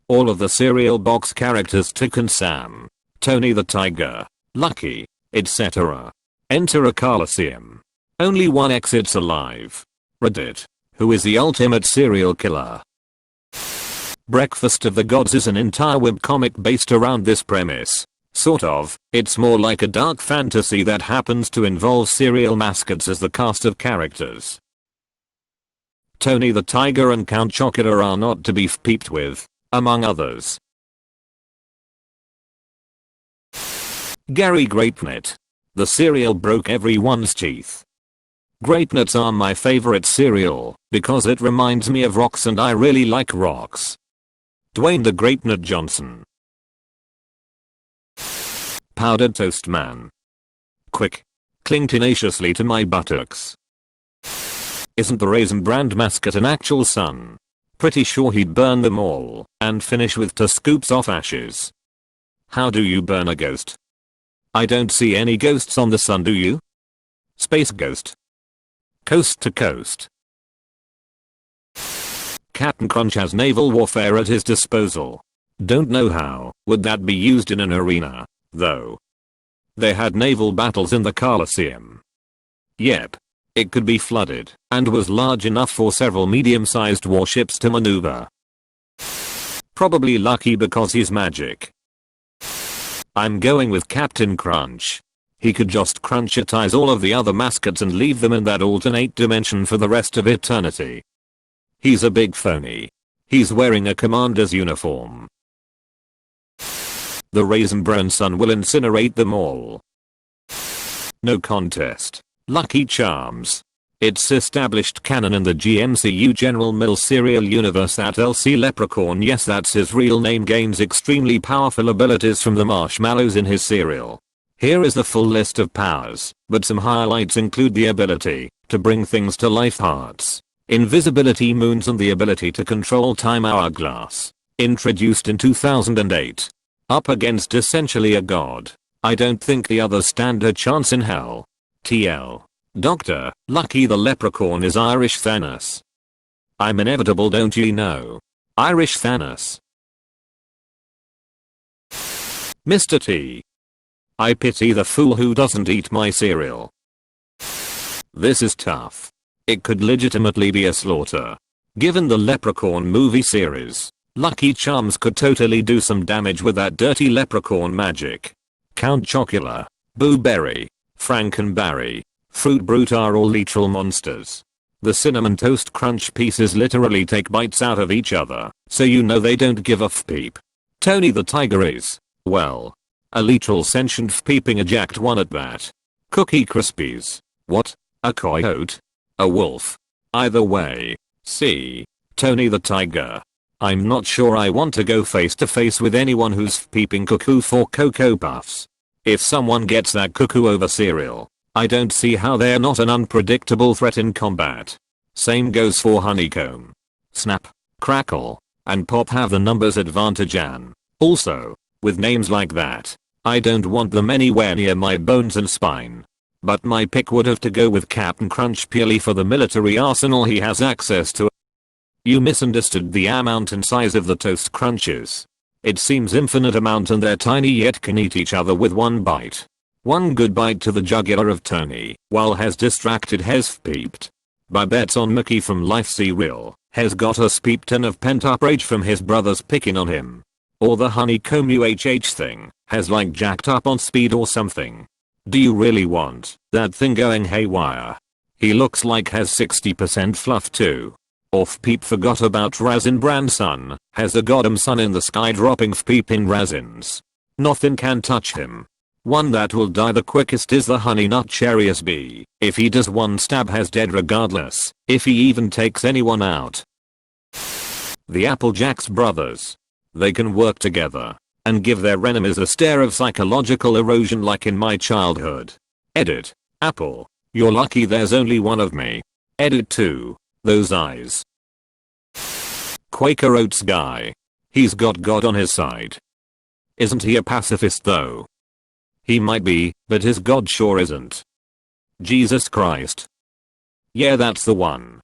All of the cereal box characters Tick and Sam, Tony the Tiger, Lucky, etc. enter a Colosseum. Only one exits alive. Reddit. Who is the ultimate serial killer? Breakfast of the Gods is an entire webcomic based around this premise. Sort of. It's more like a dark fantasy that happens to involve cereal mascots as the cast of characters. Tony the Tiger and Count Chocula are not to be peeped with, among others. Gary Grape-Net. The cereal broke everyone's teeth. Grape-Nuts are my favorite cereal because it reminds me of rocks and I really like rocks. Dwayne the Grape-Nut Johnson. Powdered Toast Man. Quick. Cling tenaciously to my buttocks. Isn't the Raisin Brand mascot an actual son? Pretty sure he'd burn them all and finish with 2 scoops of ashes. How do you burn a ghost? I don't see any ghosts on the sun, do you? Space Ghost. Coast to Coast. Captain Crunch has naval warfare at his disposal. Don't know how would that be used in an arena, though. They had naval battles in the Colosseum. Yep. It could be flooded and was large enough for several medium-sized warships to maneuver. Probably lucky because he's magic. I'm going with Captain Crunch. He could just crunchitize all of the other mascots and leave them in that alternate dimension for the rest of eternity. He's a big phony. He's wearing a commander's uniform. The Raisin Bran son will incinerate them all. No contest. Lucky Charms. It's established canon in the GMCU General Mills serial universe that LC Leprechaun, yes that's his real name, gains extremely powerful abilities from the marshmallows in his cereal. Here is the full list of powers, but some highlights include the ability to bring things to life, hearts, invisibility moons, and the ability to control time hourglass. Introduced in 2008. Up against essentially a god. I don't think the others stand a chance in hell. TL. Dr. Lucky the Leprechaun is Irish Thanos. I'm inevitable, don't you know? Irish Thanos. Mr. T. I pity the fool who doesn't eat my cereal. This is tough. It could legitimately be a slaughter. Given the Leprechaun movie series, Lucky Charms could totally do some damage with that dirty leprechaun magic. Count Chocula, Boo Berry, Frankenberry, Fruit Brute are all literal monsters. The Cinnamon Toast Crunch pieces literally take bites out of each other, so you know they don't give a peep. Tony the Tiger is, well, a literal sentient peeping a jacked one at that. Cookie Krispies. What? A coyote? A wolf? Either way. See. Tony the Tiger. I'm not sure I want to go face to face with anyone who's peeping cuckoo for Cocoa Puffs. If someone gets that cuckoo over cereal, I don't see how they're not an unpredictable threat in combat. Same goes for Honeycomb. Snap, Crackle, and Pop have the numbers advantage, and also, with names like that, I don't want them anywhere near my bones and spine. But my pick would have to go with Captain Crunch purely for the military arsenal he has access to. You misunderstood the amount and size of the Toast Crunches. It seems infinite amount and they're tiny yet can eat each other with one bite. One good bite to the jugular of Tony, while has distracted has peeped. By bets on Mickey from Life Cereal, has got us peeped and of pent up rage from his brothers picking on him. Or the Honeycomb UHH thing, has like jacked up on speed or something. Do you really want that thing going haywire? He looks like has 60% fluff too. Off peep forgot about Raisin Bran son, has a goddamn sun in the sky dropping peeping raisins. Nothing can touch him. One that will die the quickest is the Honey Nut Cherry SB. If he does one stab has dead regardless, if he even takes anyone out. The Applejacks brothers. They can work together and give their enemies a stare of psychological erosion like in my childhood. Edit. Apple. You're lucky there's only one of me. Edit 2. Those eyes. Quaker Oats guy. He's got God on his side. Isn't he a pacifist though? He might be, but his God sure isn't. Jesus Christ. Yeah, that's the one.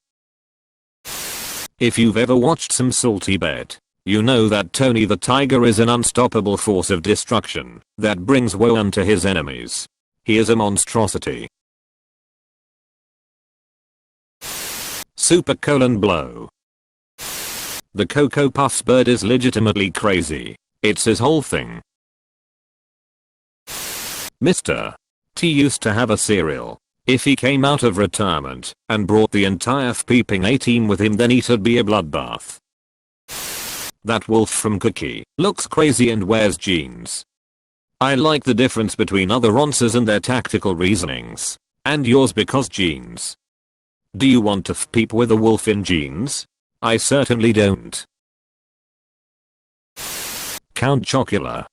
If you've ever watched some Salty Bet, You know that Tony the Tiger is an unstoppable force of destruction that brings woe unto his enemies. He is a monstrosity. Super: blow. The Cocoa Puffs bird is legitimately crazy. It's his whole thing. Mr. T used to have a cereal. If he came out of retirement and brought the entire peeping A team with him, then it'd be a bloodbath. That wolf from Cookie looks crazy and wears jeans. I like the difference between other ronces and their tactical reasonings. And yours because jeans. Do you want to peep with a wolf in jeans? I certainly don't. Count Chocula.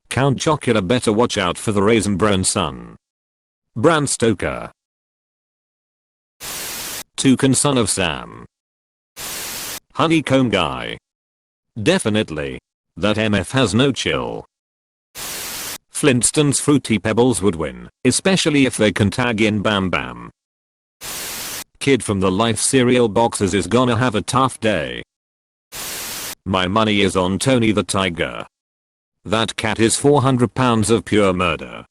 Count Chocula better watch out for the Raisin Bran son. Bram Stoker. Toucan son of Sam. Honeycomb guy. Definitely. That MF has no chill. Flintstones Fruity Pebbles would win, especially if they can tag in Bam Bam. Kid from the Life cereal boxes is gonna have a tough day. My money is on Tony the Tiger. That cat is 400 pounds of pure murder.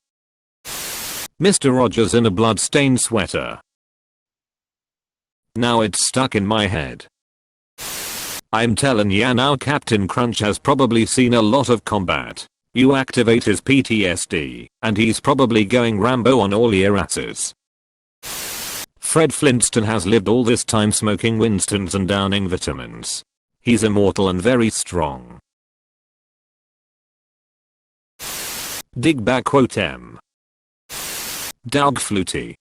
Mr. Rogers in a blood-stained sweater. Now it's stuck in my head. I'm telling ya now, Captain Crunch has probably seen a lot of combat. You activate his PTSD, and he's probably going Rambo on all your asses. Fred Flintstone has lived all this time smoking Winstons and downing vitamins. He's immortal and very strong. Dig back quote M. Doug Flutie.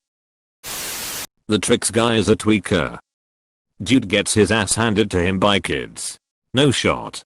The tricks guy is a tweaker. Dude gets his ass handed to him by kids. No shot.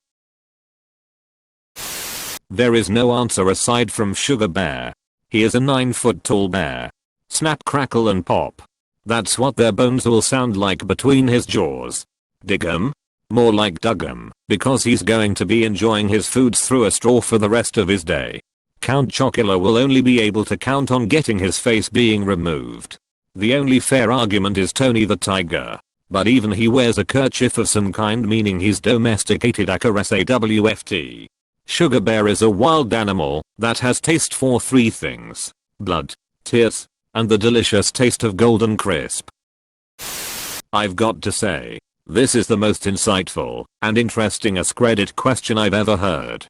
There is no answer aside from Sugar Bear. He is a 9-foot tall bear. Snap, crackle and pop. That's what their bones will sound like between his jaws. Dig 'em? More like dug 'em, because he's going to be enjoying his foods through a straw for the rest of his day. Count Chocula will only be able to count on getting his face being removed. The only fair argument is Tony the Tiger. But even he wears a kerchief of some kind, meaning he's domesticated WFT. Sugar Bear is a wild animal that has taste for 3 things: blood, tears, and the delicious taste of golden crisp. I've got to say, this is the most insightful and interesting Askreddit question I've ever heard.